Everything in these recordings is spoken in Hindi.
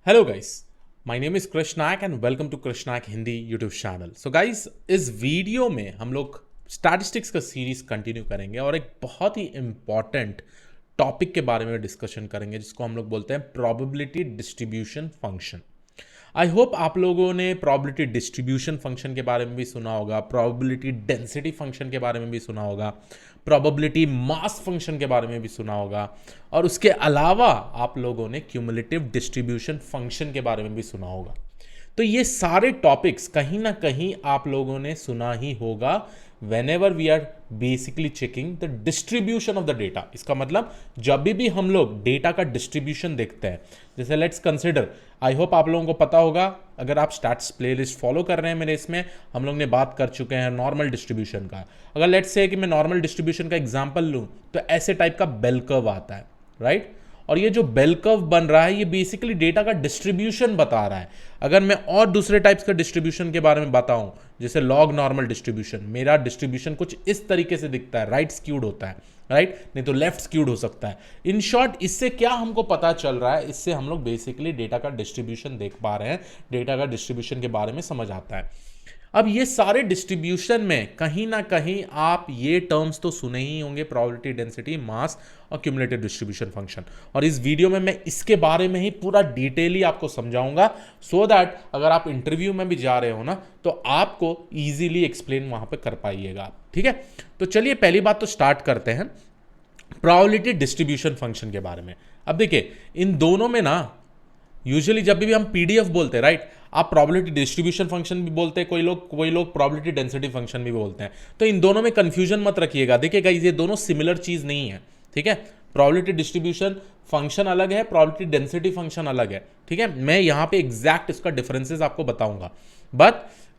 Hello guys, my name is Krishna Nayak and welcome to Krishna Nayak Hindi YouTube channel. So guys, इस वीडियो में हम लोग स्टैटिस्टिक्स का सीरीज कंटिन्यू करेंगे और एक बहुत ही इंपॉर्टेंट टॉपिक के बारे में डिस्कशन करेंगे जिसको हम लोग बोलते हैं probability distribution function. I hope आप लोगों ने प्रोबेबिलिटी डिस्ट्रीब्यूशन फंक्शन के बारे में भी सुना होगा, प्रोबेबिलिटी डेंसिटी फंक्शन के बारे में भी सुना होगा, प्रोबेबिलिटी मास फंक्शन के बारे में भी सुना होगा और उसके अलावा आप लोगों ने क्यूमुलेटिव डिस्ट्रीब्यूशन फंक्शन के बारे में भी सुना होगा। तो ये सारे टॉपिक्स कहीं ना कहीं आप लोगों ने सुना ही होगा whenever we are basically checking the distribution of the data। इसका मतलब जब भी हम लोग डेटा का डिस्ट्रीब्यूशन देखते हैं, जैसे लेट्स कंसिडर, आई होप आप लोगों को पता होगा, अगर आप स्टैट्स प्लेलिस्ट फॉलो कर रहे हैं मेरे, इसमें हम लोग ने बात कर चुके हैं नॉर्मल डिस्ट्रीब्यूशन का। अगर लेट्स से कि मैं नॉर्मल डिस्ट्रीब्यूशन का एग्जांपल लूं तो ऐसे टाइप का बेल कर्व आता है, राइट। और ये जो बेल कर्व बन रहा है ये बेसिकली डेटा का डिस्ट्रीब्यूशन बता रहा है। अगर मैं और दूसरे टाइप्स का डिस्ट्रीब्यूशन के बारे में बताऊं, जैसे लॉग नॉर्मल डिस्ट्रीब्यूशन, मेरा डिस्ट्रीब्यूशन कुछ इस तरीके से दिखता है, राइट स्क्यूड होता है, राइट, नहीं तो लेफ्ट स्क्यूड हो सकता है। इन शॉर्ट, इससे क्या हमको पता चल रहा है, इससे हम लोग बेसिकली डेटा का डिस्ट्रीब्यूशन देख पा रहे हैं, डेटा का डिस्ट्रीब्यूशन के बारे में समझ आता है। अब ये सारे डिस्ट्रीब्यूशन में कहीं ना कहीं आप ये टर्म्स तो सुने ही होंगे, प्रोबेबिलिटी डेंसिटी, मास और क्यूमुलेटिव डिस्ट्रीब्यूशन फंक्शन। और इस वीडियो में मैं इसके बारे में ही पूरा डिटेली आपको समझाऊंगा, सो दैट अगर आप इंटरव्यू में भी जा रहे हो ना तो आपको इजीली एक्सप्लेन वहां पे कर पाइएगा, ठीक है। तो चलिए पहली बात तो स्टार्ट करते हैं प्रोबेबिलिटी डिस्ट्रीब्यूशन फंक्शन के बारे में। अब देखिए, इन दोनों में ना यूजुअली जब भी हम पीडीएफ बोलते हैं, राइट, आप प्रोबेबिलिटी डिस्ट्रीब्यूशन फंक्शन भी बोलते हैं, कोई लोग प्रोबेबिलिटी डेंसिटी फंक्शन भी बोलते हैं। तो इन दोनों में कंफ्यूजन मत रखिएगा। देखिए गाइस, ये दोनों सिमिलर चीज नहीं है, ठीक है। प्रोबेबिलिटी डिस्ट्रीब्यूशन फंक्शन अलग है, प्रोबेबिलिटी डेंसिटी फंक्शन अलग है, ठीक है। मैं यहां पे एग्जैक्ट इसका डिफरेंसेस आपको बताऊंगा, बट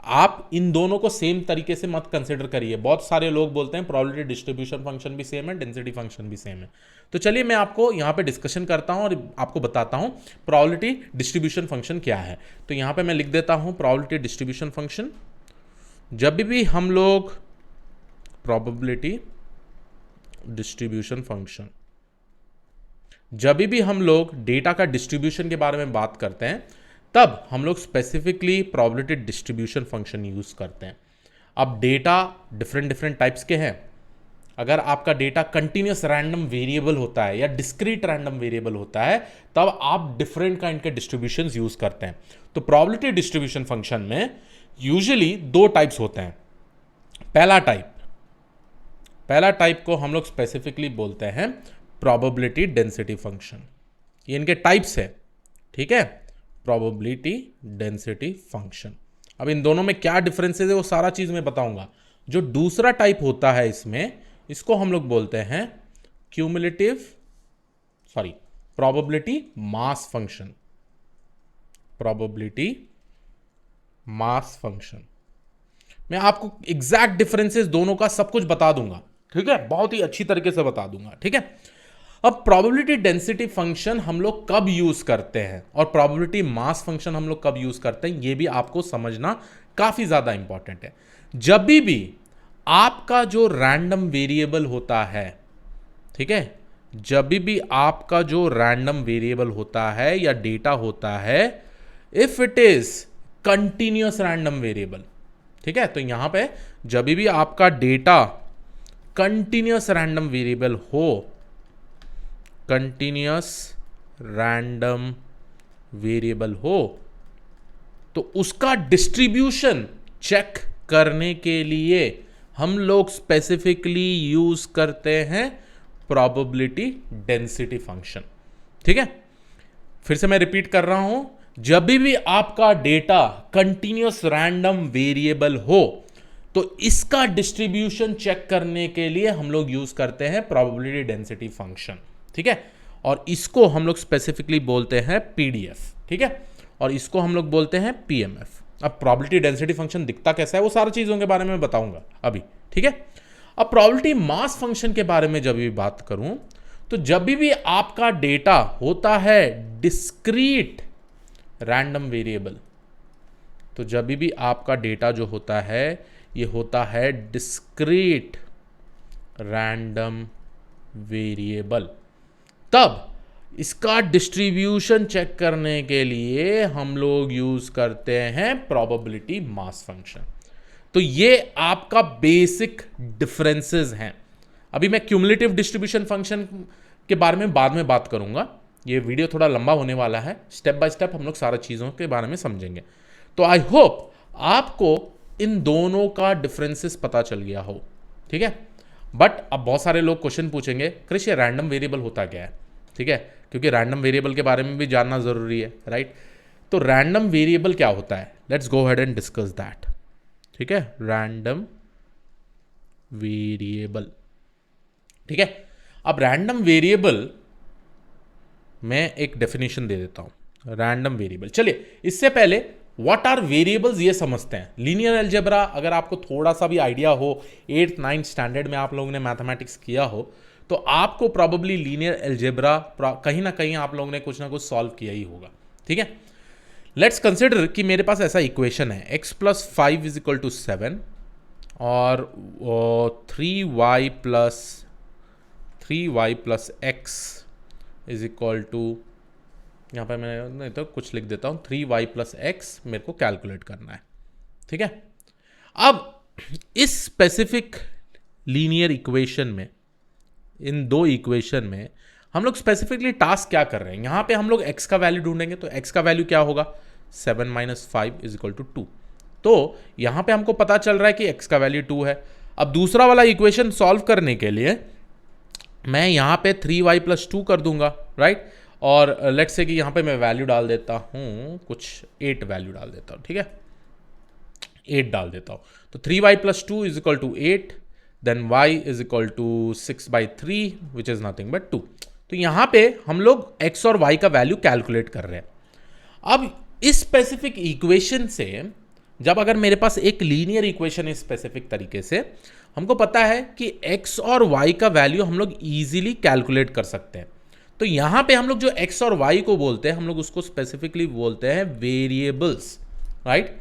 आप इन दोनों को सेम तरीके से मत कंसिडर करिए। बहुत सारे लोग बोलते हैं प्रोबेबिलिटी डिस्ट्रीब्यूशन फंक्शन भी सेम है, डेंसिटी फंक्शन भी सेम है। तो चलिए मैं आपको यहां पे डिस्कशन करता हूं और आपको बताता हूं प्रोबेबिलिटी डिस्ट्रीब्यूशन फंक्शन क्या है। तो यहां पे मैं लिख देता हूं प्रोबेबिलिटी डिस्ट्रीब्यूशन फंक्शन। जब भी हम लोग प्रोबेबिलिटी डिस्ट्रीब्यूशन फंक्शन, जब भी हम लोग डेटा का डिस्ट्रीब्यूशन के बारे में बात करते हैं, तब हम लोग specifically probability distribution function use करते हैं। अब डेटा डिफरेंट डिफरेंट टाइप्स के हैं। अगर आपका डेटा कंटिन्यूस रैंडम वेरिएबल होता है या डिस्क्रीट रैंडम वेरिएबल होता है, तब आप डिफरेंट काइंड के डिस्ट्रीब्यूशन यूज करते हैं। तो प्रोबेबिलिटी डिस्ट्रीब्यूशन फंक्शन में यूजुअली दो टाइप्स होते हैं। पहला टाइप को हम लोग स्पेसिफिकली बोलते हैं प्रोबेबिलिटी डेंसिटी फंक्शन। ये इनके टाइप्स है, ठीक है, प्रोबेबिलिटी डेंसिटी फंक्शन। अब इन दोनों में क्या डिफरेंसेस है वो सारा चीज मैं बताऊंगा। जो दूसरा टाइप होता है इसमें, इसको हम लोग बोलते हैं probability mass function. Probability mass function मैं आपको एग्जैक्ट डिफरेंसेस दोनों का सब कुछ बता दूंगा, ठीक है, बहुत ही अच्छी तरीके से बता दूंगा, ठीक है। अब प्रोबेबिलिटी डेंसिटी फंक्शन हम लोग कब यूज करते हैं और प्रोबेबिलिटी मास फंक्शन हम लोग कब यूज करते हैं, ये भी आपको समझना काफी ज्यादा इंपॉर्टेंट है। जब भी आपका जो रैंडम वेरिएबल होता है, ठीक है, जब भी आपका जो रैंडम वेरिएबल होता है या डेटा होता है, if it is continuous random variable, ठीक है, तो यहां पे जब भी आपका डेटा कंटिन्यूअस रैंडम वेरिएबल हो, कंटिन्यूअस रैंडम वेरिएबल हो, तो उसका डिस्ट्रीब्यूशन चेक करने के लिए हम लोग स्पेसिफिकली यूज करते हैं प्रोबेबिलिटी डेंसिटी फंक्शन, ठीक है। फिर से मैं रिपीट कर रहा हूं, जब भी आपका डेटा कंटिन्यूअस रैंडम वेरिएबल हो तो इसका डिस्ट्रीब्यूशन चेक करने के लिए हम लोग यूज करते हैं प्रोबेबिलिटी डेंसिटी फंक्शन, ठीक है। और इसको हम लोग स्पेसिफिकली बोलते हैं पीडीएफ, ठीक है, और इसको हम लोग बोलते हैं पीएमएफ। अब प्रोबेबिलिटी डेंसिटी फंक्शन दिखता कैसा है वो सारी चीजों के बारे में बताऊंगा अभी, ठीक है। अब प्रोबेबिलिटी मास फंक्शन के बारे में जब भी बात करूं, तो जब भी आपका डेटा होता है डिस्क्रीट रैंडम वेरिएबल, तो जब भी आपका डेटा जो होता है ये होता है डिस्क्रीट रैंडम वेरिएबल, तब इसका डिस्ट्रीब्यूशन चेक करने के लिए हम लोग यूज करते हैं प्रोबेबिलिटी मास फंक्शन। तो ये आपका बेसिक डिफरेंसेस हैं। अभी मैं क्यूमुलेटिव डिस्ट्रीब्यूशन फंक्शन के बारे में बाद में बात करूंगा, ये वीडियो थोड़ा लंबा होने वाला है, स्टेप बाय स्टेप हम लोग सारा चीज़ों के बारे में समझेंगे। तो आई होप आपको इन दोनों का डिफरेंसेस पता चल गया हो, ठीक है। बट अब बहुत सारे लोग क्वेश्चन पूछेंगे, कृष ये रैंडम वेरिएबल होता क्या है, ठीक है, क्योंकि रैंडम वेरिएबल के बारे में भी जानना ज़रूरी है, राइट। तो रैंडम वेरिएबल क्या होता है, let's go ahead and discuss that, ठीक है। रैंडम वेरिएबल, ठीक है। अब रैंडम वेरिएबल मैं एक डेफिनेशन दे देता हूं रैंडम वेरिएबल। चलिए इससे पहले व्हाट आर वेरिएबल्स ये समझते हैं। लीनियर अलजेब्रा अगर आपको थोड़ा सा भी आइडिया हो, 8th 9th स्टैंडर्ड में आप लोगों ने मैथमेटिक्स किया हो, तो आपको प्रॉबेबली लीनियर अलजेब्रा कहीं ना कहीं आप लोगों ने कुछ ना कुछ सॉल्व किया ही होगा, ठीक है। लेट्स कंसिडर कि मेरे पास ऐसा इक्वेशन है x + 5 = 7 और 3y + x = यहाँ पे मैं नहीं तो कुछ लिख देता हूँ 3y + x मेरे को कैलकुलेट करना है, ठीक है। अब इस स्पेसिफिक लीनियर इक्वेशन में, इन दो इक्वेशन में हम लोग स्पेसिफिकली टास्क क्या कर रहे हैं, यहाँ पे हम लोग x का वैल्यू ढूंढेंगे। तो x का वैल्यू क्या होगा, 7 - 5 = 2। तो यहाँ पे हमको पता चल रहा है कि x का वैल्यू 2 है। अब दूसरा वाला इक्वेशन सॉल्व करने के लिए मैं यहाँ पे 3y + 2 कर दूंगा, राइट। और लेट्स से कि यहाँ पे मैं वैल्यू डाल देता हूँ, कुछ 8 वैल्यू डाल देता हूँ, ठीक है, 8 डाल देता हूँ। तो 3y + 2 = 8, then y = 6/3 which is nothing but 2। तो यहाँ पे हम लोग x और y का वैल्यू कैलकुलेट कर रहे हैं। अब इस स्पेसिफिक इक्वेशन से जब अगर मेरे पास एक लीनियर इक्वेशन इस स्पेसिफिक तरीके से, हमको पता है कि x और y का वैल्यू हम लोग इजीली कैलकुलेट कर सकते हैं। तो यहां पे हम लोग जो x और y को बोलते हैं, हम लोग उसको स्पेसिफिकली बोलते हैं वेरिएबल्स, राइट।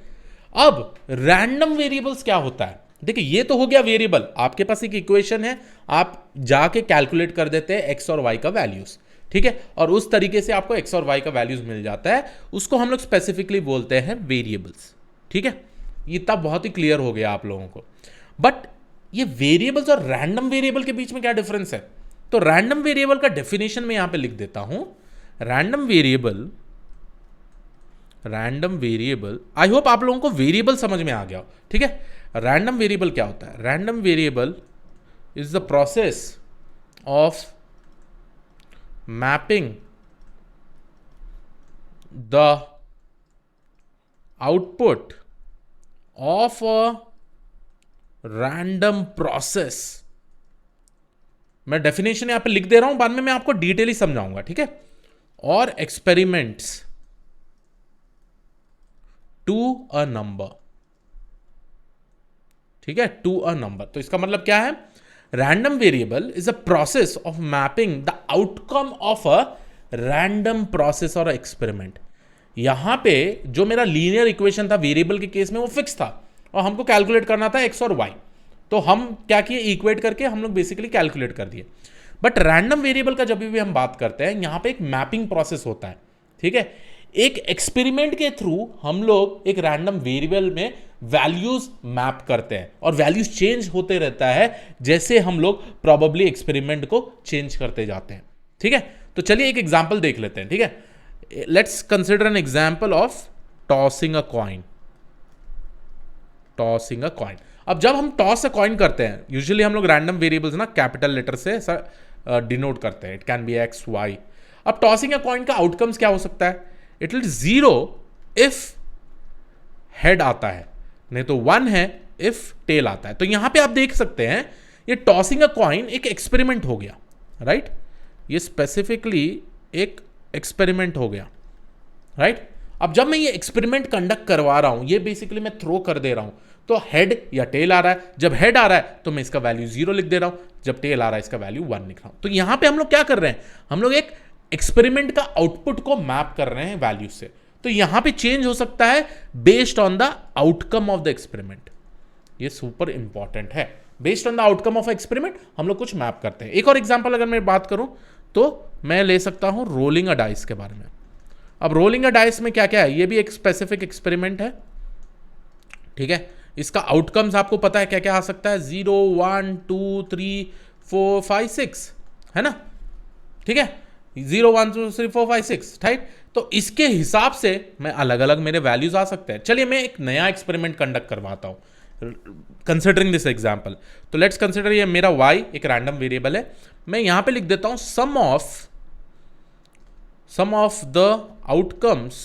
अब रैंडम वेरिएबल्स क्या होता है, देखिए ये तो हो गया वेरिएबल, आपके पास एक इक्वेशन है, आप जाके कैलकुलेट कर देते हैं x और y का वैल्यूज, ठीक है, और उस तरीके से आपको x और y का वैल्यूज मिल जाता है, उसको हम लोग स्पेसिफिकली बोलते हैं वेरिएबल्स, ठीक है। ये तब बहुत ही क्लियर हो गया आप लोगों को। बट ये वेरिएबल्स और रैंडम वेरिएबल के बीच में क्या डिफरेंस है, तो रैंडम वेरिएबल का डेफिनेशन में यहां पे लिख देता हूं। रैंडम वेरिएबल आई होप आप लोगों को वेरिएबल समझ में आ गया हो, ठीक है। रैंडम वेरिएबल क्या होता है, random variable is the process of mapping the output of a random process. मैं डेफिनेशन यहां पे लिख दे रहा हूं, बाद में मैं आपको डिटेली समझाऊंगा, ठीक है। और एक्सपेरिमेंट्स टू अ नंबर, ठीक है, टू अ नंबर। तो इसका मतलब क्या है, random variable is a process of mapping the outcome of a random process और एक्सपेरिमेंट। यहां पे जो मेरा लीनियर इक्वेशन था वेरिएबल के केस में वो फिक्स था और हमको कैलकुलेट करना था x और y, तो हम क्या किए, इक्वेट करके हम लोग बेसिकली कैलकुलेट कर दिए। बट रैंडम वेरिएबल का जब भी हम बात करते हैं, यहां पे एक मैपिंग प्रोसेस होता है, ठीक है। एक एक्सपेरिमेंट के थ्रू हम लोग एक रैंडम वेरिएबल में वैल्यूज मैप करते हैं और वैल्यूज चेंज होते रहता है जैसे हम लोग प्रोबेबली एक्सपेरिमेंट को चेंज करते जाते हैं, ठीक है। तो चलिए एक एग्जांपल देख लेते हैं, ठीक है। Let's consider an example of tossing a coin. अब जब हम टॉस अ कॉइन करते हैं, यूजुअली हम लोग रैंडम वेरिएबल्स ना कैपिटल लेटर से डिनोट करते हैं, it can be X Y. अब टॉसिंग अ कॉइन का आउटकम्स क्या हो सकता है, इट विल 0 इफ हेड आता है, नहीं तो 1 है इफ टेल आता है। तो यहां पे आप देख सकते हैं ये टॉसिंग अ कॉइन एक एक्सपेरिमेंट हो गया, राइट। ये स्पेसिफिकली एक एक्सपेरिमेंट हो गया, राइट। अब जब मैं ये एक्सपेरिमेंट कंडक्ट करवा रहा हूं, ये बेसिकली मैं थ्रो कर दे रहा हूं, तो हेड या टेल आ रहा है। जब हेड आ रहा है तो मैं इसका वैल्यू 0 लिख दे रहा हूं, जब टेल आ रहा है इसका वैल्यू 1 लिख रहा हूं। तो यहां पे हम लोग क्या कर रहे हैं, हम लोग एक एक्सपेरिमेंट का आउटपुट को मैप कर रहे हैं वैल्यू से। तो यहां पे चेंज हो सकता है based on the outcome of the experiment. ये सुपर इंपॉर्टेंट है, based on the outcome of experiment हम लोग कुछ मैप करते हैं। एक और एग्जांपल अगर मैं बात करूं, तो मैं ले सकता हूँ रोलिंग अ डाइस के बारे में। अब रोलिंग अ डाइस में क्या क्या है, ये भी एक स्पेसिफिक एक्सपेरिमेंट है, ठीक है। इसका आउटकम्स आपको पता है क्या क्या आ सकता है, 0 1 2 3 4 5 6, है ना, ठीक है, 0 1 2 3 4 5 6, राइट। तो इसके हिसाब से मैं अलग अलग मेरे वैल्यूज आ सकते हैं। चलिए मैं एक नया एक्सपेरिमेंट कंडक्ट करवाता हूं कंसिडरिंग दिस एग्जाम्पल। तो लेट्स कंसिडर ये मेरा y एक रैंडम वेरिएबल है, मैं यहां पे लिख देता हूं sum of the outcomes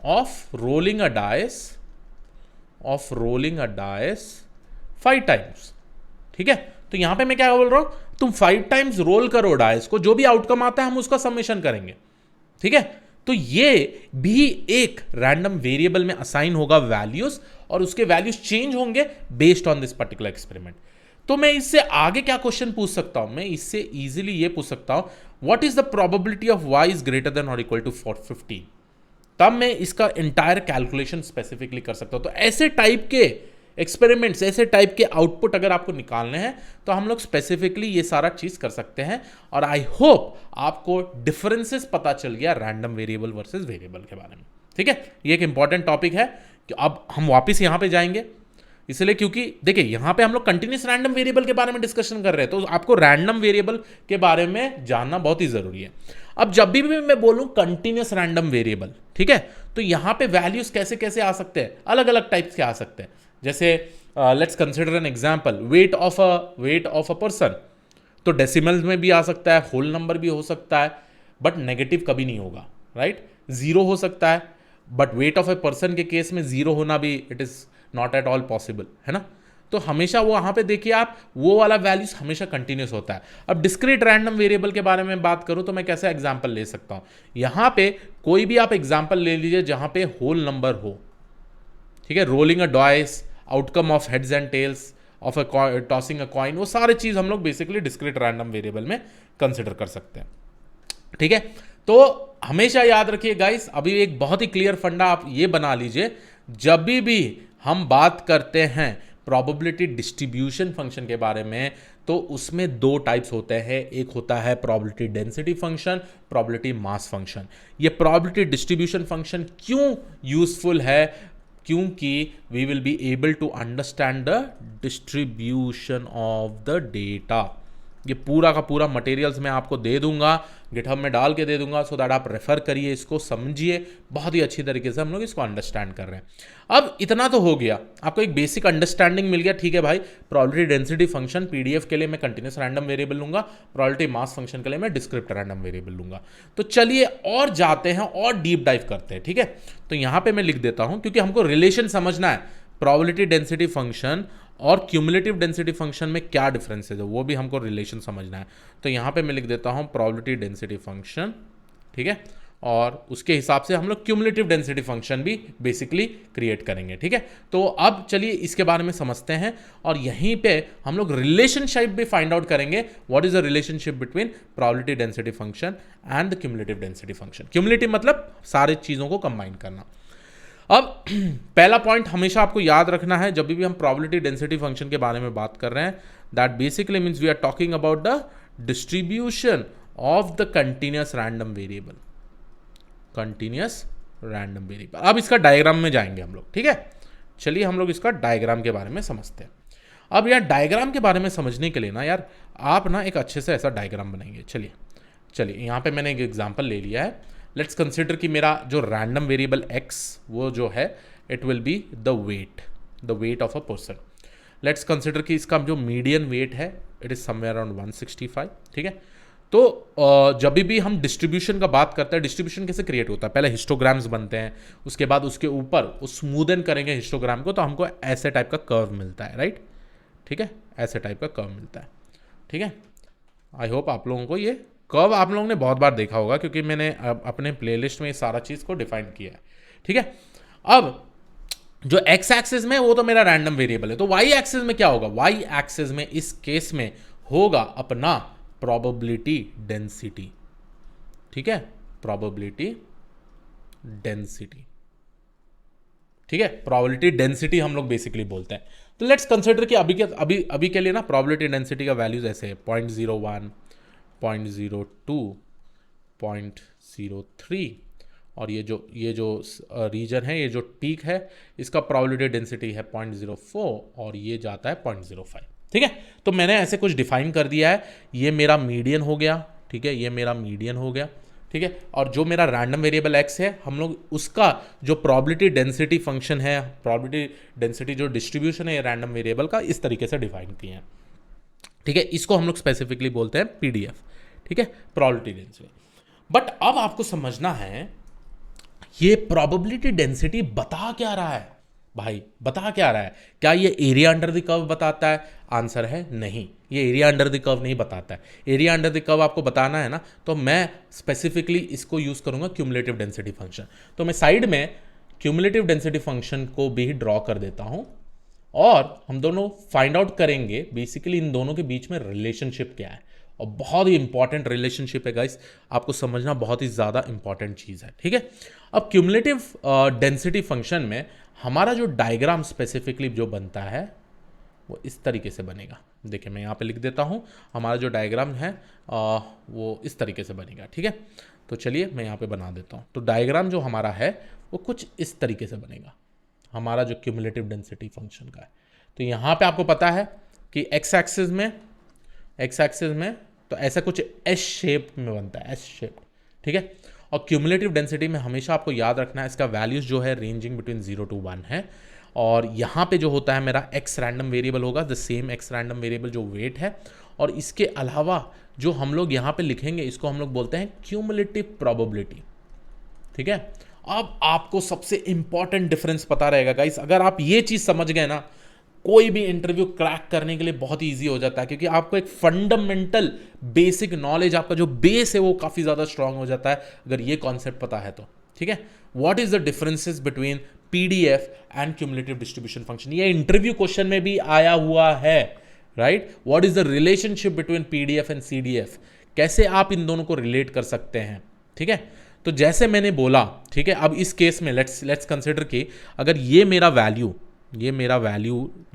of rolling a dice 5 times, ठीक है। तो यहां पे मैं क्या बोल रहा हूं, तुम 5 टाइम्स रोल करो डाइस को, जो भी आउटकम आता है हम उसका समेशन करेंगे, ठीक है। तो ये भी एक रैंडम वेरिएबल में असाइन होगा वैल्यूज, और उसके वैल्यूज चेंज होंगे based on this particular experiment. तो मैं इससे आगे क्या क्वेश्चन पूछ सकता हूं, मैं इससे इजीली ये पूछ सकता हूं, what is the probability of y is greater than और इक्वल टू 15। तब मैं इसका इंटायर कैलकुलेशन स्पेसिफिकली कर सकता हूं। तो ऐसे टाइप के एक्सपेरिमेंट्स, ऐसे टाइप के आउटपुट अगर आपको निकालने हैं तो हम लोग स्पेसिफिकली ये सारा चीज कर सकते हैं। और आई होप आपको डिफरेंसेस पता चल गया रैंडम वेरिएबल वर्सेस वेरिएबल के बारे में, ठीक है। ये एक इंपॉर्टेंट टॉपिक है कि अब हम वापस यहां पे जाएंगे, इसलिए क्योंकि देखिए यहां पे हम लोग कंटिन्यूस रैंडम वेरिएबल के बारे में डिस्कशन कर रहे हैं, तो आपको रैंडम वेरिएबल के बारे में जानना बहुत ही जरूरी है। अब जब भी मैं बोलूं कंटिन्यूस रैंडम वेरिएबल, ठीक है, तो यहां पे वैल्यूज कैसे कैसे आ सकते हैं, अलग अलग टाइप्स के आ सकते हैं। जैसे let's consider an example, weight of a person, तो डेसिमल्स में भी आ सकता है, होल नंबर भी हो सकता है, बट नेगेटिव कभी नहीं होगा, राइट। जीरो हो सकता है, but weight of a person के केस में जीरो होना भी it is not at all possible, है ना। तो हमेशा वो वहां पे देखिए आप, वो वाला वैल्यूज हमेशा कंटिन्यूस होता है। अब डिस्क्रीट रैंडम वेरिएबल के बारे में बात करूं तो मैं कैसे एग्जांपल ले सकता हूं, यहां पे कोई भी आप एग्जांपल ले लीजिए जहां पे होल नंबर हो, ठीक है, rolling a dice, outcome of heads and tails of tossing a coin, वो सारे चीज हम लोग बेसिकली डिस्क्रीट रैंडम वेरिएबल में कंसिडर कर सकते हैं, ठीक है। तो हमेशा याद रखिए गाइस, अभी एक बहुत ही क्लियर फंडा आप ये बना लीजिए, जब भी हम बात करते हैं प्रोबेबिलिटी डिस्ट्रीब्यूशन फंक्शन के बारे में, तो उसमें दो टाइप्स होते हैं, एक होता है probability density function, probability mass function. ये प्रोबेबिलिटी डिस्ट्रीब्यूशन फंक्शन क्यों यूजफुल है, क्योंकि we will be able to understand the distribution of the data. ये पूरा का पूरा मटेरियल्स मैं आपको दे दूंगा, गिटहब में डाल के दे दूंगा, सो दैट आप रेफर करिए, इसको समझिए, बहुत ही अच्छी तरीके से हम लोग इसको अंडरस्टैंड कर रहे हैं। अब इतना तो हो गया, आपको एक बेसिक अंडरस्टैंडिंग मिल गया, ठीक है भाई। प्रोबेबिलिटी डेंसिटी फंक्शन पीडीएफ के लिए मैं कंटिन्यूस रैंडम वेरिएबल लूंगा, प्रोबेबिलिटी मास फंक्शन के लिए मैं डिस्क्रिप्ट रैंडम वेरिएबल लूंगा। तो चलिए और जाते हैं और डीप डाइव करते हैं, ठीक है। तो यहां पर मैं लिख देता हूं, क्योंकि हमको रिलेशन समझना है, प्रोबेबिलिटी डेंसिटी फंक्शन और क्यूमुलेटिव डेंसिटी फंक्शन में क्या डिफरेंस है, वो भी हमको रिलेशन समझना है। तो यहां पे मैं लिख देता हूं प्रोबेबिलिटी डेंसिटी फंक्शन, ठीक है, और उसके हिसाब से हम लोग क्यूमुलेटिव डेंसिटी फंक्शन भी बेसिकली क्रिएट करेंगे, ठीक है। तो अब चलिए इसके बारे में समझते हैं, और यहीं पे हम लोग रिलेशनशिप भी फाइंड आउट करेंगे, what is the relationship between probability density function and the cumulative density function. Cumulative मतलब सारे चीजों को कंबाइन करना। अब पहला पॉइंट हमेशा आपको याद रखना है जब भी हम प्रोबेबिलिटी डेंसिटी फंक्शन के बारे में बात कर रहे हैं, that basically means we are talking about the distribution of the continuous random variable, continuous random variable. अब इसका डायग्राम में जाएंगे हम लोग, ठीक है। चलिए हम लोग इसका डायग्राम के बारे में समझते हैं। अब यार डायग्राम के बारे में समझने के लिए ना यार, आप ना एक अच्छे से ऐसा डायग्राम बनाएंगे। चलिए यहाँ पे मैंने एक एग्जाम्पल ले लिया है। लेट्स कंसिडर कि मेरा जो रैंडम वेरिएबल x वो जो है it will be the weight of a person. Let's consider कि इसका जो मीडियन वेट है इट इज समवेयर अराउंड 165, ठीक है। तो जब भी हम डिस्ट्रीब्यूशन का बात करते हैं, डिस्ट्रीब्यूशन कैसे क्रिएट होता है, पहले हिस्टोग्राम्स बनते हैं, उसके बाद उसके ऊपर स्मूदन करेंगे हिस्टोग्राम को, तो हमको ऐसे टाइप का कर्व मिलता है, राइट, ठीक है, ऐसे टाइप का कर्व मिलता है, ठीक है। आई होप आप लोगों को ये कर्व आप लोगों ने बहुत बार देखा होगा, क्योंकि मैंने अपने प्लेलिस्ट में सारा चीज़ को डिफाइन किया है, ठीक है। अब जो एक्स एक्सिस में वो तो मेरा रैंडम वेरिएबल है, तो वाई एक्सिस में क्या होगा, वाई एक्सिस में इस केस में होगा अपना प्रोबेबिलिटी डेंसिटी, ठीक है, प्रोबेबिलिटी डेंसिटी, ठीक है, प्रोबेबिलिटी डेंसिटी हम लोग बेसिकली बोलते हैं। तो लेट्स कंसिडर कि अभी के लिए ना प्रोबेबिलिटी डेंसिटी का वैल्यूज ऐसे है 0.01 0.02, 0.03 और ये जो रीजन है, ये जो पीक है, इसका प्रोबेबिलिटी डेंसिटी है 0.04 और ये जाता है 0.05। ठीक है, तो मैंने ऐसे कुछ डिफाइन कर दिया है। ये मेरा मीडियन हो गया, ठीक है, ये मेरा मीडियन हो गया, ठीक है। और जो मेरा रैंडम वेरिएबल एक्स है, हम लोग उसका जो प्रोबेबिलिटी डेंसिटी फंक्शन है, प्रोबेबिलिटी डेंसिटी जो डिस्ट्रीब्यूशन है ये रैंडम वेरिएबल का, इस तरीके से डिफाइन किए हैं। ठीक है, इसको हम लोग स्पेसिफिकली बोलते हैं पीडीएफ, ठीक है, प्रोबेबिलिटी डेंसिटी। बट अब आपको समझना है ये प्रोबेबिलिटी डेंसिटी बता क्या रहा है भाई, बता क्या रहा है? क्या ये एरिया अंडर द कर्व बताता है? आंसर है नहीं, ये एरिया अंडर द कर्व नहीं बताता है। एरिया अंडर द कर्व आपको बताना है ना, तो मैं स्पेसिफिकली इसको यूज करूंगा क्यूमुलेटिव डेंसिटी फंक्शन। तो मैं साइड में क्यूमुलेटिव डेंसिटी फंक्शन को भी ड्रॉ कर देता हूं और हम दोनों फाइंड आउट करेंगे बेसिकली इन दोनों के बीच में रिलेशनशिप क्या है। और बहुत ही इंपॉर्टेंट रिलेशनशिप है गाइस, आपको समझना बहुत ही ज़्यादा इंपॉर्टेंट चीज़ है। ठीक है, अब क्यूमुलेटिव डेंसिटी फंक्शन में हमारा जो डायग्राम स्पेसिफिकली जो बनता है वो इस तरीके से बनेगा। देखिए मैं यहाँ पे लिख देता हूँ, हमारा जो डायग्राम है वो इस तरीके से बनेगा। ठीक है, तो चलिए मैं यहाँ पे बना देता हूँ। तो डायग्राम जो हमारा है वो कुछ इस तरीके से बनेगा, हमारा जो क्यूमुलेटिव डेंसिटी फंक्शन का है। तो यहाँ पे आपको पता है कि एक्स एक्सिस में तो ऐसा कुछ एस शेप में बनता है, एस शेप। ठीक है, और क्यूमुलेटिव डेंसिटी में हमेशा आपको याद रखना है इसका वैल्यूज जो है रेंजिंग बिटवीन 0 to 1 है। और यहाँ पे जो होता है मेरा एक्स रैंडम वेरिएबल होगा, the same x random variable जो वेट है। और इसके अलावा जो हम लोग यहाँ पे लिखेंगे इसको हम लोग बोलते हैं क्यूमुलेटिव प्रोबेबिलिटी। ठीक है, अब आपको सबसे इंपॉर्टेंट डिफरेंस पता रहेगा गाइस, अगर आप ये चीज़ समझ गए ना, कोई भी इंटरव्यू क्रैक करने के लिए बहुत ईजी हो जाता है, क्योंकि आपको एक फंडामेंटल बेसिक नॉलेज, आपका जो बेस है वो काफ़ी ज़्यादा स्ट्रांग हो जाता है अगर ये कॉन्सेप्ट पता है तो। ठीक है, what is the differences between PDF and cumulative distribution function, ये इंटरव्यू क्वेश्चन में भी आया हुआ है, right. What is the relationship between PDF and CDF, कैसे आप इन दोनों को रिलेट कर सकते हैं। ठीक है, तो जैसे मैंने बोला, ठीक है, अब इस केस में लेट्स कंसिडर कि अगर ये मेरा वैल्यू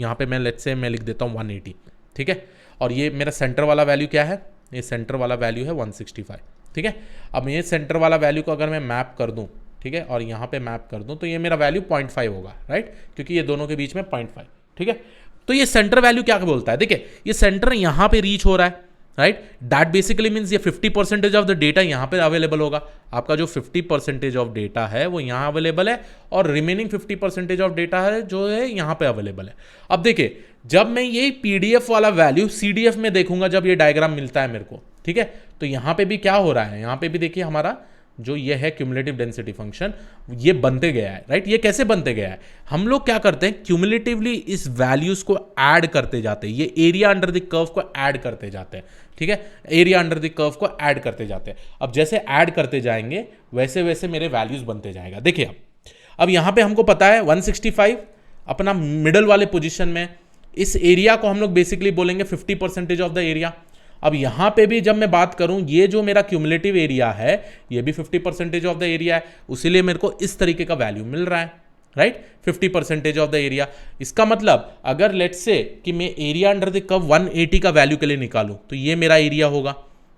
यहाँ पे मैं लेट्स से मैं लिख देता हूँ 180। ठीक है, और ये मेरा सेंटर वाला वैल्यू क्या है? ये सेंटर वाला वैल्यू है 165। ठीक है, अब ये सेंटर वाला वैल्यू को अगर मैं मैप कर दूँ, ठीक है, और यहाँ पे मैप कर दूँ तो ये मेरा वैल्यू 0.5 होगा, राइट, क्योंकि ये दोनों के बीच में 0.5। ठीक है, तो ये सेंटर वैल्यू क्या बोलता है? देखिए ये सेंटर यहाँ पे रीच हो रहा है, राइट, दैट बेसिकली मीन्स ये 50% ऑफ द डेटा यहाँ पे अवेलेबल होगा। आपका जो 50% ऑफ डेटा है वो यहाँ अवेलेबल है और रिमेनिंग 50% ऑफ डेटा है जो है यहाँ पे अवेलेबल है। अब देखिए जब मैं ये पीडीएफ वाला वैल्यू सीडीएफ में देखूंगा, जब ये डायग्राम मिलता है मेरे को, ठीक है, तो यहाँ पे भी क्या हो रहा है, यहाँ पे भी देखिए हमारा जो ये है क्यूमुलेटिव डेंसिटी फंक्शन ये बनते गया है, राइट। ये कैसे बनते गया है? हम लोग क्या करते हैं, क्यूमुलेटिवली इस वैल्यूज को ऐड करते जाते हैं, ये एरिया अंडर द कर्व को ऐड करते जाते हैं। ठीक है, एरिया अंडर द कर्व को ऐड करते जाते हैं। अब जैसे ऐड करते जाएंगे वैसे वैसे मेरे वैल्यूज बनते जाएगा। देखिए अब यहाँ पे हमको पता है 165 अपना मिडल वाले पोजिशन में, इस एरिया को हम लोग बेसिकली बोलेंगे 50% ऑफ द एरिया। अब यहाँ पे भी जब मैं बात करूँ, ये जो मेरा क्यूमुलेटिव एरिया है ये भी 50% ऑफ द एरिया है, उसीलिए मेरे को इस तरीके का वैल्यू मिल रहा है, राइट, 50% ऑफ द एरिया। इसका मतलब अगर लेट्स से कि मैं एरिया अंडर द कर्व 180 का वैल्यू के लिए निकालूं तो ये मेरा एरिया होगा,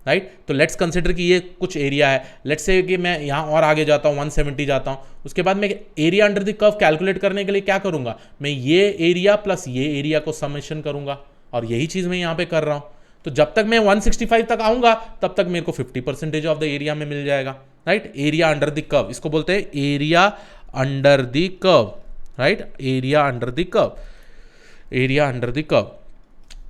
राइट। तो लेट्स कंसिडर कि ये कुछ एरिया है, लेट्स से कि मैं यहाँ और आगे जाता हूँ 170 जाता हूँ, उसके बाद मैं area under the curve calculate करने के लिए क्या करूँगा, मैं ये एरिया प्लस ये एरिया को समेशन करूँगा, और यही चीज़ मैं यहाँ पे कर रहा हूँ। तो जब तक मैं 165 तक आऊँगा तब तक मेरे को 50% ऑफ द एरिया में मिल जाएगा, right. Area under the curve, इसको बोलते हैं area under the curve, right, area under the curve, area under the curve.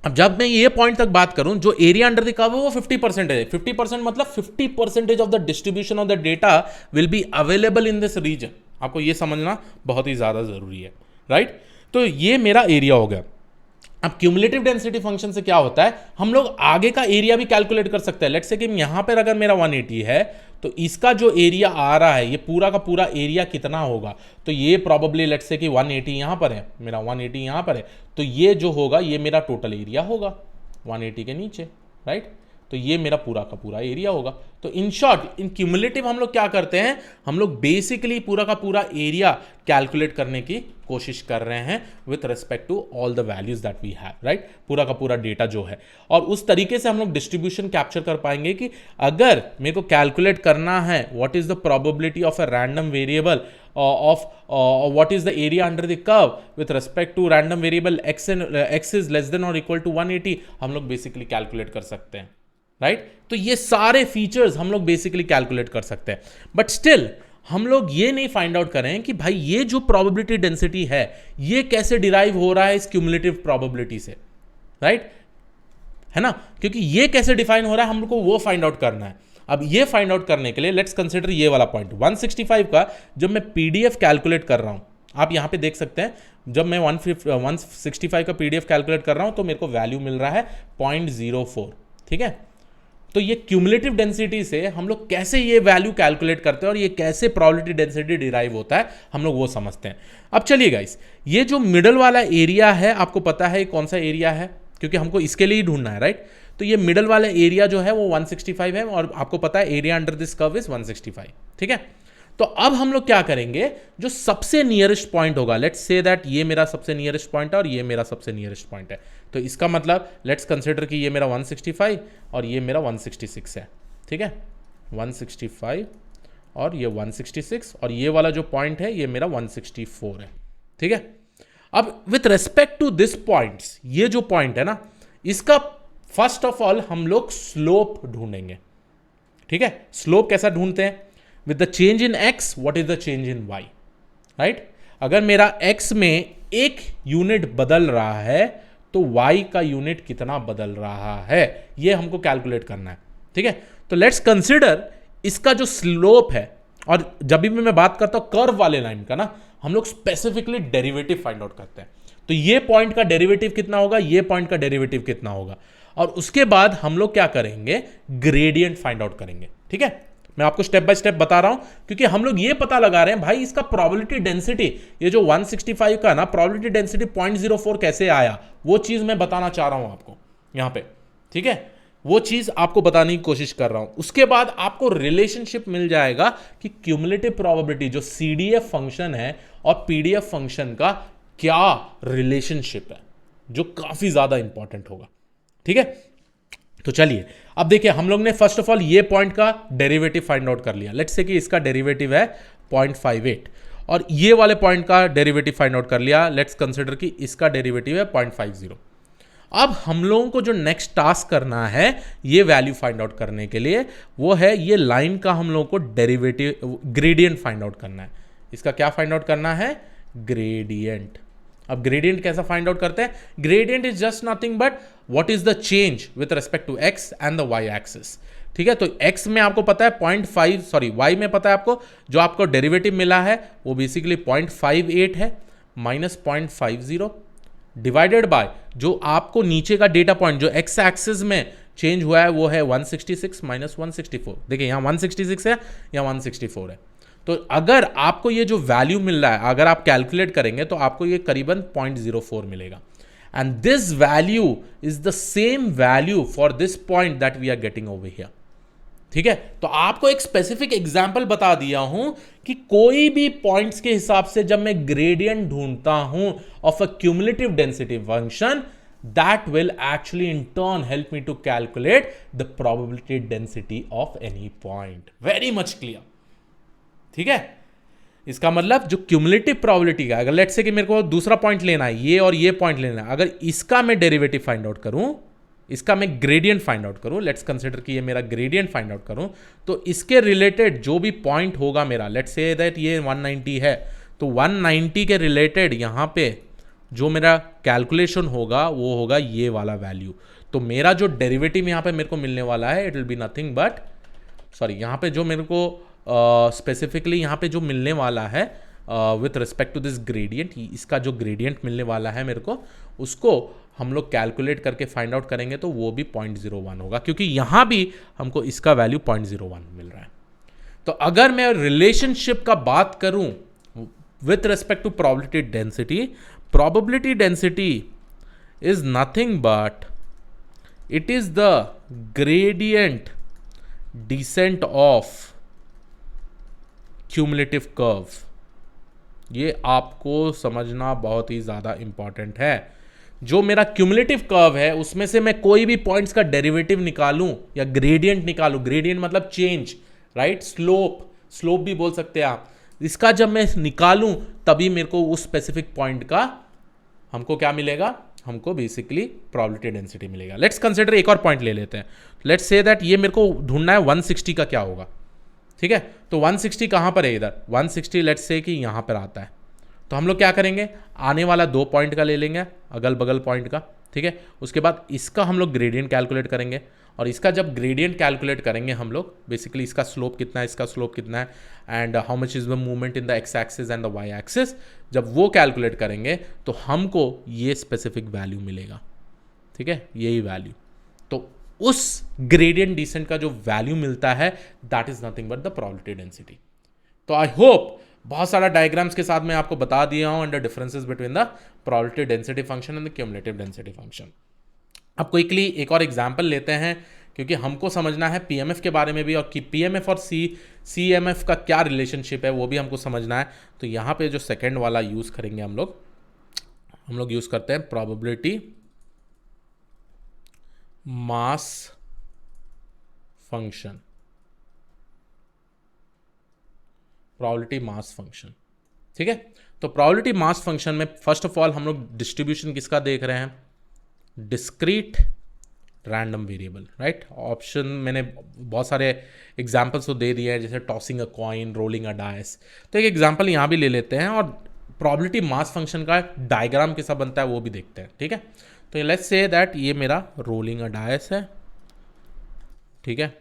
अब जब मैं ये पॉइंट तक बात करूं, जो एरिया अंडर द कर्व है वो 50% है। 50% मतलब 50% of the distribution of the data will be available in this region. आपको ये समझना बहुत ही ज्यादा जरूरी है, राइट। तो ये मेरा एरिया हो गया। अब क्यूमुलेटिव डेंसिटी फंक्शन से क्या होता है, हम लोग आगे का एरिया भी कैलकुलेट कर सकते हैं। लेट्स से कि यहां पर अगर मेरा 180 है तो इसका जो एरिया आ रहा है ये पूरा का पूरा एरिया कितना होगा, तो ये प्रॉबेबली लेट्स से कि 180 यहां पर है, मेरा 180 यहां पर है, तो ये जो होगा ये मेरा टोटल एरिया होगा 180 के नीचे, राइट। तो ये मेरा पूरा का पूरा एरिया होगा। तो इन शॉर्ट इन क्यूमुलेटिव हम लोग क्या करते हैं, हम लोग बेसिकली पूरा का पूरा एरिया कैलकुलेट करने की कोशिश कर रहे हैं with respect to all the values that we have, right, पूरा का पूरा डेटा जो है। और उस तरीके से हम लोग डिस्ट्रीब्यूशन कैप्चर कर पाएंगे कि अगर मेरे को कैलकुलेट करना है what is the probability of a random variable of what is the area under the curve with respect to random variable x is less than or equal to 180, हम लोग बेसिकली कैलकुलेट कर सकते हैं, राइट। तो ये सारे फीचर्स हम लोग बेसिकली कैलकुलेट कर सकते हैं, बट स्टिल हम लोग ये नहीं फाइंड आउट करें कि भाई ये जो प्रोबेबिलिटी डेंसिटी है ये कैसे डिराइव हो रहा है इस क्यूमुलेटिव प्रोबेबिलिटी से, राइट, है ना, क्योंकि ये कैसे डिफाइन हो रहा है हम लोग को वो फाइंड आउट करना है। अब ये फाइंड आउट करने के लिए लेट्स कंसीडर ये वाला पॉइंट 165 का जब मैं पीडीएफ कैलकुलेट कर रहा हूं, आप यहां पे देख सकते हैं जब मैं 165 का पीडीएफ कैलकुलेट कर रहा हूं तो मेरे को वैल्यू मिल रहा है 0.04, ठीक है। तो ये क्यूमुलेटिव डेंसिटी से हम लोग कैसे ये वैल्यू कैलकुलेट करते हैं और ये कैसे प्रोबेबिलिटी डेंसिटी डिराइव होता है हम लोग वो समझते हैं। अब चलिए गाइस, ये जो मिडल वाला एरिया है आपको पता है कौन सा एरिया है, क्योंकि हमको इसके लिए ही ढूंढना है, राइट। तो ये मिडल वाला एरिया जो है वो 165 है और आपको पता है area under this curve is 165, ठीक है। तो अब हम लोग क्या करेंगे, जो सबसे नियरेस्ट पॉइंट होगा, लेट्स से दैट ये मेरा सबसे नियरेस्ट पॉइंट है और ये मेरा सबसे नियरेस्ट पॉइंट है, तो इसका मतलब लेट्स कंसीडर कि ये मेरा 165 और ये मेरा 166 है, ठीक है, 165 और ये 166 और ये वाला जो पॉइंट है ये मेरा 164 है, ठीक है। अब with respect to this points, ये जो पॉइंट है ना, इसका फर्स्ट ऑफ ऑल हम लोग स्लोप ढूंढेंगे, ठीक है। स्लोप कैसा ढूंढते हैं, with the change in X what is the change in Y, right. अगर मेरा एक्स में एक यूनिट बदल रहा है तो वाई का यूनिट कितना बदल रहा है ये हमको कैलकुलेट करना है, ठीक है। तो लेट्स कंसिडर इसका जो स्लोप है, और जब भी मैं बात करता हूं कर्व वाले लाइन का ना, हम लोग स्पेसिफिकली डेरिवेटिव फाइंड आउट करते हैं। तो ये पॉइंट का डेरिवेटिव कितना होगा, ये पॉइंट का डेरिवेटिव कितना होगा, और उसके बाद हम लोग क्या करेंगे, ग्रेडियंट फाइंड आउट करेंगे, ठीक है। मैं आपको स्टेप बाय स्टेप बता रहा हूं क्योंकि हम लोग ये पता लगा रहे हैं भाई इसका प्रोबेबिलिटी डेंसिटी, ये जो 165 का ना प्रोबेबिलिटी डेंसिटी 0.04 कैसे आया, वो चीज मैं बताना चाह रहा हूं आपको यहां पे, ठीक है। वो चीज आपको बताने की कोशिश कर रहा हूं। उसके बाद आपको रिलेशनशिप मिल जाएगा कि क्यूमुलेटिव प्रोबेबिलिटी जो सीडीएफ फंक्शन है और पीडीएफ फंक्शन का क्या रिलेशनशिप है, जो काफी ज्यादा इंपॉर्टेंट होगा, ठीक है। तो चलिए अब देखिए, हम लोग ने फर्स्ट ऑफ ऑल ये पॉइंट का डेरिवेटिव फाइंड आउट कर लिया। लेट्स से कि इसका डेरिवेटिव है 0.58 और ये वाले पॉइंट का डेरिवेटिव फाइंड आउट कर लिया। लेट्स कंसीडर कि इसका डेरिवेटिव है 0.50। अब हम लोगों को जो नेक्स्ट टास्क करना है ये वैल्यू फाइंड आउट करने के लिए, वो है ये लाइन का हम लोगों को डेरिवेटिव ग्रेडियंट फाइंड आउट करना है। इसका क्या फाइंड आउट करना है, ग्रेडियंट। अब ग्रेडियंट कैसा फाइंड आउट करते हैं, gradient is just nothing but what is the change with respect to X and the Y axis, ठीक है। तो x में आपको पता है 0.5, सॉरी y में पता है आपको, जो आपको डेरिवेटिव मिला है वो बेसिकली 0.58 है माइनस 0.50 डिवाइडेड बाय जो आपको नीचे का डेटा पॉइंट जो x एक्सिस में चेंज हुआ है वो है 166 माइनस 164। देखिए यहाँ 166 है, यहाँ 164 है। तो अगर आपको ये जो वैल्यू मिल रहा है अगर आप कैलकुलेट करेंगे तो आपको ये करीबन 0.04 मिलेगा, and this value is the same value for this point that we are getting over here, ठीक है। तो आपको एक स्पेसिफिक एग्जांपल बता दिया हूं कि कोई भी पॉइंट्स के हिसाब से जब मैं ग्रेडियंट ढूंढता हूं of a cumulative density function, that will actually in turn help me to calculate the probability density of any point. Very much clear, ठीक है। इसका मतलब जो क्यूमुलेटिव प्रोबेबिलिटी का, अगर लेट्स से कि मेरे को दूसरा पॉइंट लेना है, ये और ये पॉइंट लेना है, अगर इसका मैं डेरिवेटिव फाइंड आउट करूं, इसका मैं ग्रेडियंट फाइंड आउट करूं, लेट्स कंसीडर कि ये मेरा ग्रेडियंट फाइंड आउट करूं, तो इसके रिलेटेड जो भी पॉइंट होगा मेरा, लेट्स से दैट ये 190 है, तो 190 के रिलेटेड यहां पे जो मेरा कैलकुलेशन होगा वो होगा ये वाला वैल्यू। तो मेरा जो डेरिवेटिव यहाँ पे मेरे को मिलने वाला है it will be nothing but, sorry यहाँ पे जो मेरे को स्पेसिफिकली यहाँ पे जो मिलने वाला है with respect to this gradient, इसका जो ग्रेडियंट मिलने वाला है मेरे को, उसको हम लोग कैलकुलेट करके फाइंड आउट करेंगे तो वो भी 0.01 होगा, क्योंकि यहाँ भी हमको इसका वैल्यू 0.01 मिल रहा है। तो अगर मैं रिलेशनशिप का बात करूँ with respect to probability density is nothing but it is the gradient descent of cumulative curve. ये आपको समझना बहुत ही ज़्यादा इंपॉर्टेंट है। जो मेरा क्यूमुलेटिव कर्व है उसमें से मैं कोई भी पॉइंट्स का डेरिवेटिव निकालूं या ग्रेडियंट निकालूं, ग्रेडियंट मतलब चेंज, राइट, स्लोप, स्लोप भी बोल सकते हैं आप, इसका जब मैं निकालूं तभी मेरे को उस स्पेसिफिक पॉइंट का हमको क्या मिलेगा, हमको बेसिकली प्रोबेबिलिटी डेंसिटी मिलेगा। लेट्स कंसिडर एक और पॉइंट ले लेते हैं। लेट्स से दैट ये मेरे को ढूंढना है 160 का क्या होगा, ठीक है। तो 160 कहाँ पर है, इधर 160 लेट्स से कि यहाँ पर आता है। तो हम लोग क्या करेंगे, आने वाला 2 पॉइंट का ले लेंगे, अगल बगल पॉइंट का, ठीक है। उसके बाद इसका हम लोग ग्रेडियंट कैलकुलेट करेंगे, और इसका जब ग्रेडियंट कैलकुलेट करेंगे हम लोग बेसिकली इसका स्लोप कितना है, इसका स्लोप कितना है, and how much is the movement in the X axis and the Y axis, जब वो कैलकुलेट करेंगे तो हमको ये स्पेसिफिक वैल्यू मिलेगा, ठीक है, यही वैल्यू। तो उस ग्रेडियंट डिसेंट का जो वैल्यू मिलता है that is nothing but the probability density. तो आई होप बहुत सारा डायग्राम्स के साथ मैं आपको बता दिया हूं under differences between the probability density function and the cumulative density function. अब क्विकली एक और एग्जांपल लेते हैं, क्योंकि हमको समझना है पीएमएफ के बारे में भी, और कि पीएमएफ और सीएमएफ का क्या रिलेशनशिप है वो भी हमको समझना है। तो यहाँ पे जो सेकेंड वाला यूज करेंगे हम लोग यूज करते हैं probability mass function, probability mass function, ठीक है। तो प्रोबेबिलिटी मास फंक्शन में फर्स्ट ऑफ ऑल हम लोग डिस्ट्रीब्यूशन किसका देख रहे हैं, discrete random variable, right. Option मैंने बहुत सारे एग्जांपल्स तो दे दिए हैं, जैसे tossing a coin, rolling a dice. तो एक एग्जांपल यहाँ भी ले लेते हैं और प्रोबेबिलिटी मास फंक्शन का डायग्राम कैसा बनता है वो भी देखते हैं, ठीक है। तो लेट्स से दैट ये मेरा रोलिंग अ डाइस है, ठीक है,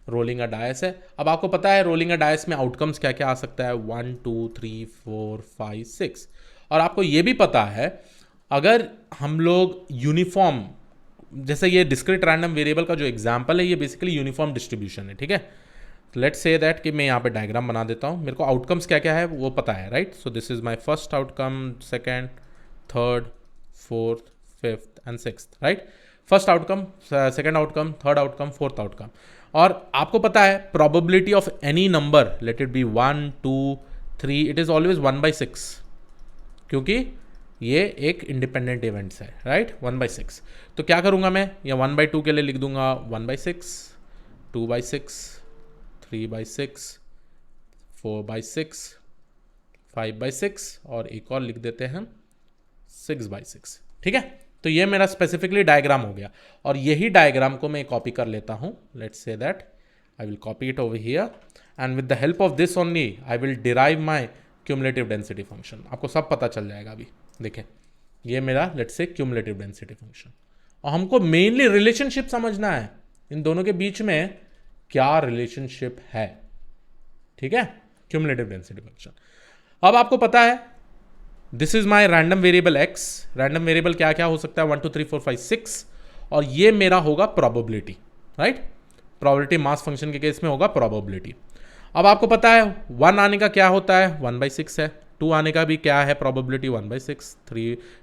रोलिंग अ डाइस है। अब आपको पता है रोलिंग अ डाइस में आउटकम्स क्या क्या आ सकता है, 1 2 3 4 5 6। और आपको ये भी पता है अगर हम लोग यूनिफॉर्म, जैसे ये डिस्क्रीट रैंडम वेरिएबल का जो एग्जांपल है ये बेसिकली यूनिफॉर्म डिस्ट्रीब्यूशन है, ठीक है। लेट्स से दैट कि मैं यहाँ पे डायग्राम बना देता हूँ, मेरे को आउटकम्स क्या क्या है वो पता है, right. So this is my first outcome, second, third, fourth, fifth and sixth, right. First outcome, second outcome, third outcome, fourth outcome. और आपको पता है probability of any number, let it be 1 2 3, it is always 1/6, क्योंकि ये एक इंडिपेंडेंट इवेंट्स है, राइट, 1/6। तो क्या करूंगा मैं, या 1/2 के लिए लिख दूंगा 1/6, 2/6, 3/6, 4/6, 5/6 और एक और लिख देते हैं 6/6, ठीक है। तो ये मेरा स्पेसिफिकली डायग्राम हो गया, और यही डायग्राम को मैं कॉपी कर लेता हूं। Let's say that I will copy it over here and with the help of this only I will derive my cumulative density function. आपको सब पता चल जाएगा अभी, देखें ये मेरा let's say cumulative density function, और हमको मेनली रिलेशनशिप समझना है इन दोनों के बीच में क्या रिलेशनशिप है, ठीक है, क्यूमुलेटिव डेंसिटी फंक्शन। अब आपको पता है this is my random variable x, random variable क्या क्या हो सकता है 1 2 3 4 5 6, और ये मेरा होगा probability, right. Probability mass function के केस में होगा प्रोबेबिलिटी। अब आपको पता है 1 आने का क्या होता है 1/6 है, 2 आने का भी क्या है प्रोबेबिलिटी 1/6,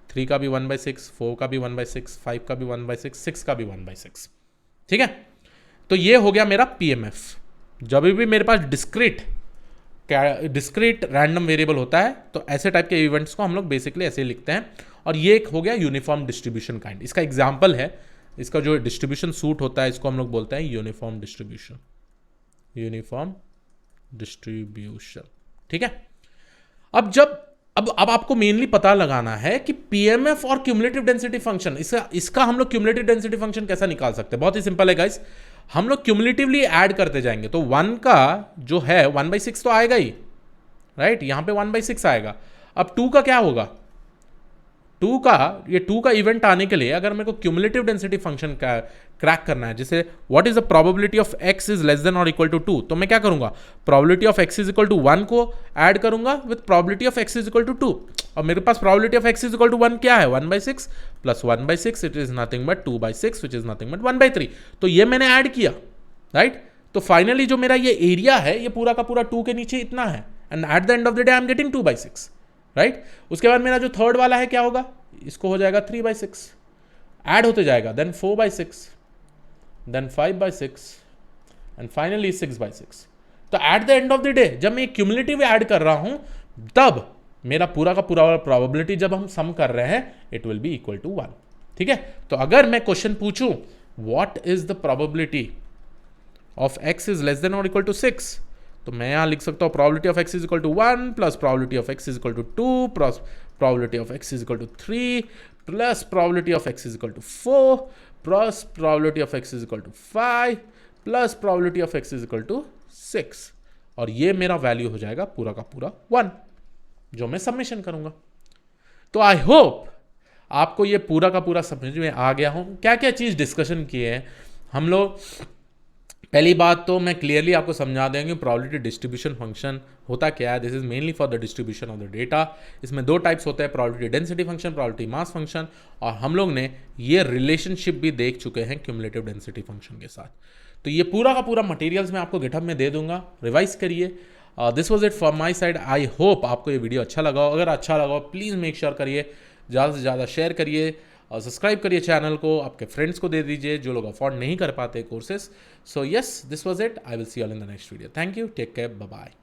3 का भी 1/6, 4 का भी 1/6, 5 का भी 1/6, 6 का भी 1/6, ठीक है। तो ये हो गया मेरा पीएमएफ। जब भी मेरे पास डिस्क्रीट रैंडम वेरिएबल होता है तो ऐसे टाइप के इवेंट्स को हम लोग बेसिकली ऐसे लिखते हैं, और ये एक हो गया यूनिफॉर्म डिस्ट्रीब्यूशन काइंड। इसका एग्जाम्पल है, इसका जो डिस्ट्रीब्यूशन सूट होता है इसको हम लोग बोलते हैं यूनिफॉर्म डिस्ट्रीब्यूशन, यूनिफॉर्म डिस्ट्रीब्यूशन, ठीक है। अब आपको मेनली पता लगाना है कि पीएमएफ और क्यूमुलेटिव डेंसिटी फंक्शन, इसका हम लोग क्यूमुलेटिव डेंसिटी फंक्शन कैसा निकाल सकते हैं। बहुत ही सिंपल है गाइस, हम लोग क्यूमुलेटिवली ऐड करते जाएंगे। तो 1 का जो है 1/6 तो आएगा ही, राइट, यहां पे 1/6 आएगा। अब 2 का क्या होगा, 2 का इवेंट आने के लिए अगर मेरे को क्यूमुलेटिव डेंसिटी फंक्शन का क्रैक करना है, जैसे what is the probability of x is less than और इक्वल टू 2, तो मैं क्या करूंगा, probability of x is equal to 1 को ऐड करूंगा with probability of x is equal to 2, और मेरे पास probability of x is equal to 1 क्या है 1/6 plus 1/6, it is nothing but 2/6 which is nothing but 1/3। तो ये मैंने ऐड किया, राइट। तो फाइनली जो मेरा ये एरिया है ये पूरा का पूरा 2 के नीचे इतना है, and at the end of the day I am getting 2/6, right. उसके बाद मेरा जो थर्ड वाला है क्या होगा, इसको हो जाएगा 3/6, ऐड होते जाएगा, देन 4/6, देन 5/6 एंड फाइनली 6/6। तो at the end of the day जब मैं क्यूमुलेटिव ऐड कर रहा हूं तब मेरा पूरा का पूरा प्रोबेबिलिटी जब हम सम कर रहे हैं it will be equal to 1। ठीक है, तो अगर मैं क्वेश्चन पूछूं what is the probability of x is less than और इक्वल टू 6, तो मैं यहां लिख सकता हूं probability of x is equal to 1 plus probability of x is equal to 2 plus probability of x is equal to 3 plus probability of x is equal to 4 plus probability of x is equal to 5 plus probability of x is equal to 6, और ये मेरा वैल्यू हो जाएगा पूरा का पूरा 1 जो मैं सबमिशन करूंगा। तो आई होप आपको ये पूरा का पूरा समझ में आ गया हो क्या क्या चीज डिस्कशन किए हैं हम लोग। पहली बात तो मैं क्लियरली आपको समझा देंगे प्रोबेबिलिटी डिस्ट्रीब्यूशन फंक्शन होता क्या है। This is mainly for the distribution of the data. इसमें दो टाइप्स होते हैं, probability density function, probability mass function, और हम लोग ने ये रिलेशनशिप भी देख चुके हैं क्यूमुलेटिव डेंसिटी फंक्शन के साथ। तो ये पूरा का पूरा मटेरियल्स मैं आपको गिटहब में दे दूंगा, रिवाइज करिए। This was it from my side. I hope आपको ये वीडियो अच्छा लगा हो। अगर अच्छा लगा हो प्लीज़ मेक श्योर करिए, ज़्यादा से ज़्यादा शेयर करिए और सब्सक्राइब करिए चैनल को, आपके फ्रेंड्स को दे दीजिए जो लोग अफोर्ड नहीं कर पाते courses. So yes, this was it. I will see all in the next video. Thank you, take care, bye bye.